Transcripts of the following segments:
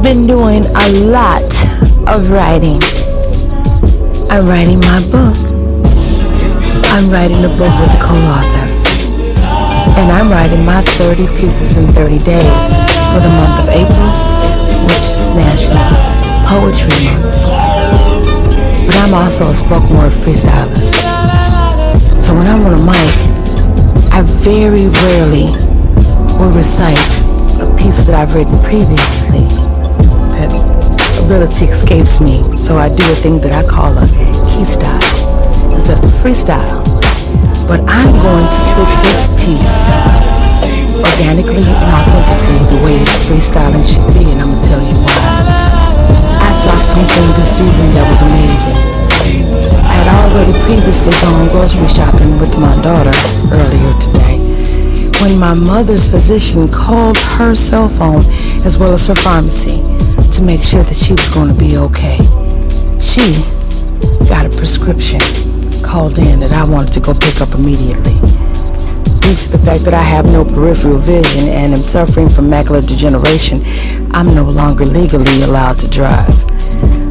been doing a lot of writing. I'm writing my book. I'm writing a book with a co-author. And I'm writing my 30 pieces in 30 days for the month of April, which is National Poetry Month. But I'm also a spoken word freestylist. So when I'm on a mic, I very rarely will recite a piece that I've written previously. That ability escapes me, so I do a thing that I call a key style instead of a freestyle. But I'm going to spit this piece organically and authentically the way freestyling should be, and I'm going to tell you why. I saw something this evening that was amazing. I had already previously gone grocery shopping with my daughter earlier today when my mother's physician called her cell phone as well as her pharmacy to make sure that she was going to be okay. She got a prescription called in that I wanted to go pick up immediately. Due to the fact that I have no peripheral vision and am suffering from macular degeneration, I'm no longer legally allowed to drive.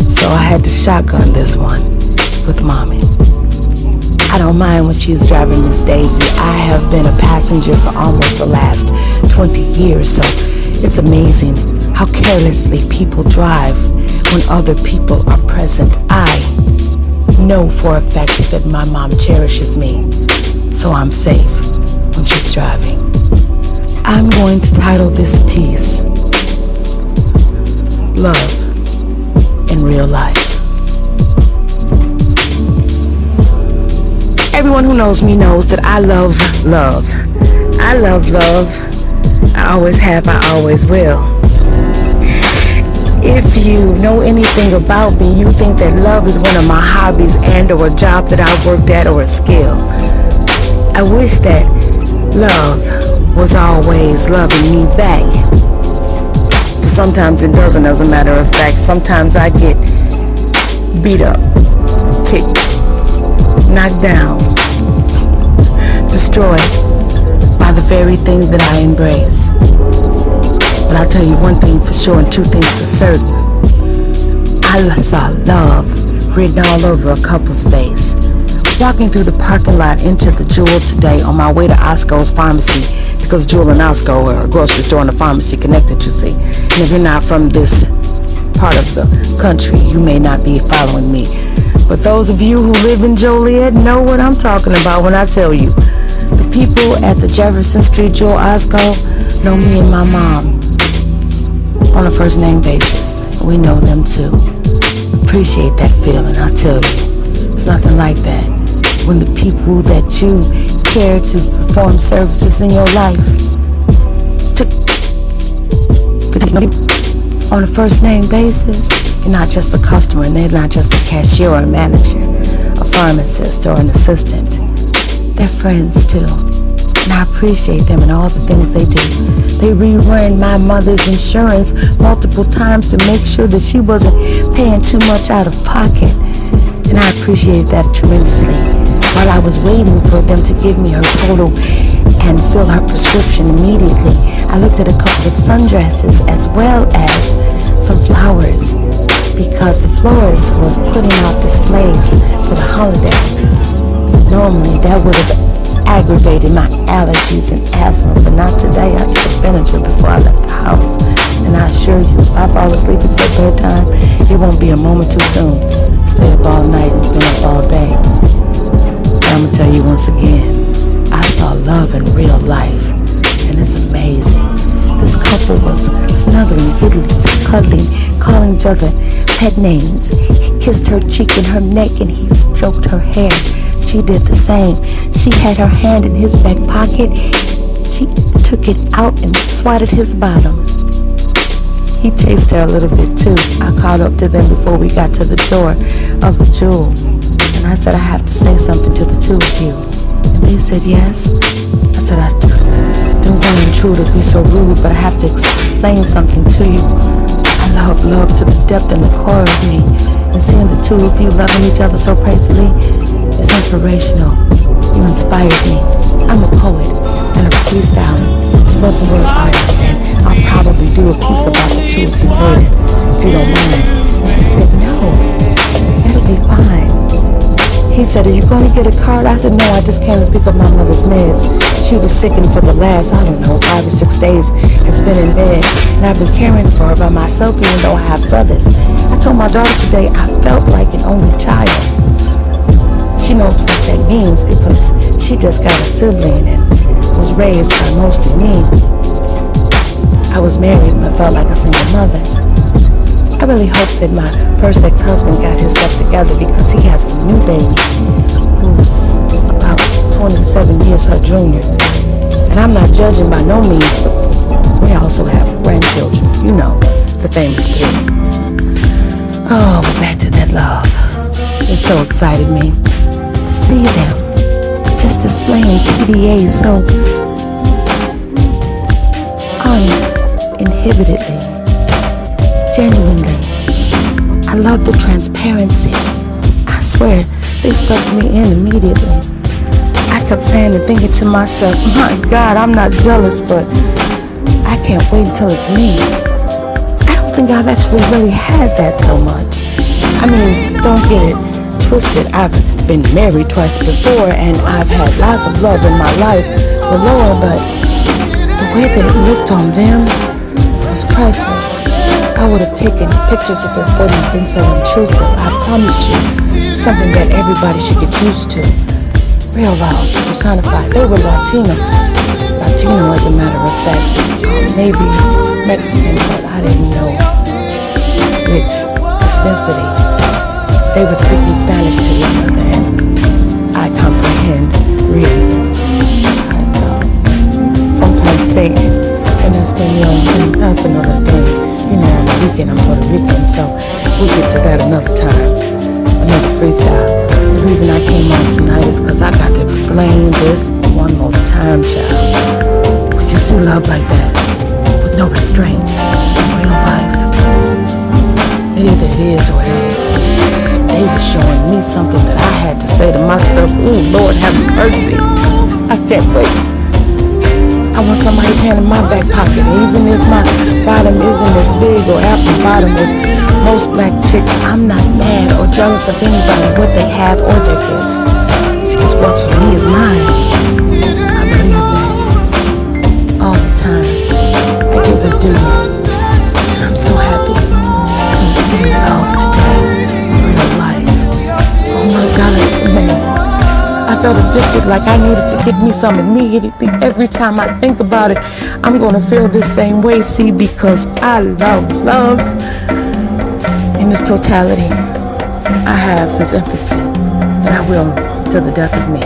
So I had to shotgun this one with Mommy. I don't mind when she's driving Miss Daisy. I have been a passenger for almost the last 20 years, so it's amazing how carelessly people drive when other people are present. I know for a fact that my mom cherishes me, so I'm safe when she's driving. I'm going to title this piece, Love in Real Life. Everyone who knows me knows that I love love. I love love. I always have, I always will. If you know anything about me, you think that love is one of my hobbies and or a job that I worked at or a skill. I wish that love was always loving me back. But sometimes it doesn't, as a matter of fact. Sometimes I get beat up, kicked, knocked down, destroyed by the very thing that I embrace. But I'll tell you one thing for sure and two things for certain. I saw love written all over a couple's face. Walking through the parking lot into the Jewel today on my way to Osco's pharmacy, because Jewel and Osco are a grocery store and a pharmacy connected, you see. And if you're not from this part of the country, you may not be following me. But those of you who live in Joliet know what I'm talking about when I tell you. The people at the Jefferson Street Jewel Osco know me and my mom on a first name basis. We know them too. Appreciate that feeling, I tell you. It's nothing like that when the people that you care to perform services in your life on a first name basis. You're not just a customer, and they're not just a cashier or a manager, a pharmacist or an assistant. They're friends too, and I appreciate them and all the things they do. They rerun my mother's insurance multiple times to make sure that she wasn't paying too much out of pocket, and I appreciate that tremendously. While I was waiting for them to give me her total and fill her prescription immediately, I looked at a couple of sundresses as well as some flowers, because the florist was putting out displays for the holiday. Normally that would have aggravated my allergies and asthma, but not today. I took Benadryl before I left the house, and I assure you, if I fall asleep before bedtime, it won't be a moment too soon. Stayed up all night and been up all day. But I'm gonna tell you once again, I saw love in real life, and it's amazing. This couple was snuggling, giggling, cuddling, calling each other pet names. He kissed her cheek and her neck, and he stroked her hair. She did the same. She had her hand in his back pocket. She took it out and swatted his bottom. He chased her a little bit too. I caught up to them before we got to the door of the Jewel, and I said, I have to say something to the two of you. And they said yes. I said, I don't want to intrude or be so rude, but I have to explain something to you. I love love to the depth and the core of me, and seeing the two of you loving each other so playfully is inspirational. You inspired me. I'm a poet and a freestyling spoken word artist, and I'll probably do a piece about the two of you later, if you don't mind. She said, no, it'll be fine. He said, are you going to get a card? I said, no, I just came to pick up my mother's meds. She was sickened for the last, 5 or 6 days. Has been in bed, and I've been caring for her by myself, even though I have brothers. I told my daughter today I felt like an only child. She knows what that means because she just got a sibling and was raised by mostly me. I was married but felt like a single mother. I really hope that my first ex-husband got his stuff together because he has a new baby who's about 27 years her junior. And I'm not judging by no means, but we also have grandchildren. You know, the famous 3. Oh, but back to that love. It so excited me to see them just displaying PDA so uninhibitedly, genuinely. I love the transparency. I swear, they sucked me in immediately. I kept saying and thinking to myself, my God, I'm not jealous, but I can't wait until it's me. I don't think I've actually really had that so much. I mean, don't get it twisted. I've been married twice before, and I've had lots of love in my life galore, but the way that it looked on them was priceless. I would have taken pictures if it wouldn't have been so intrusive. I promise you, something that everybody should get used to. Real love, personified. They were Latino as a matter of fact. Maybe Mexican, but I didn't know which ethnicity. They were speaking Spanish to each other, and I comprehend, really. I sometimes think, and that's been young, that's another thing. You know, on the weekend, I'm Puerto Rican, so we'll get to that another time, another freestyle. The reason I came on tonight is because I got to explain this one more time, child. Because you see love like that, with no restraints, in real life. And either it is or it isn't. They were showing me something that I had to say to myself, ooh, Lord have mercy. I can't wait. I want somebody's hand in my back pocket, even if my bottom isn't as big or apple bottom as most black chicks. I'm not mad or jealous of anybody, what they have or their gifts. Because what's for me is mine. I believe that all the time. I give us due. I'm so happy to receive love today in real life. Oh my God, it's amazing. I felt addicted, like I needed to get me some immediately. Every time I think about it, I'm gonna feel this same way, see, because I love love in its totality. I have since infancy, and I will till the death of me.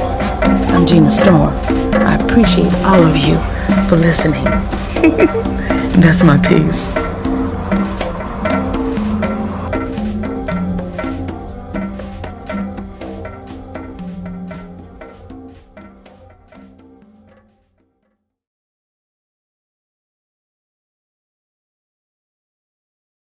I'm Gena Storm. I appreciate all of you for listening. That's my piece.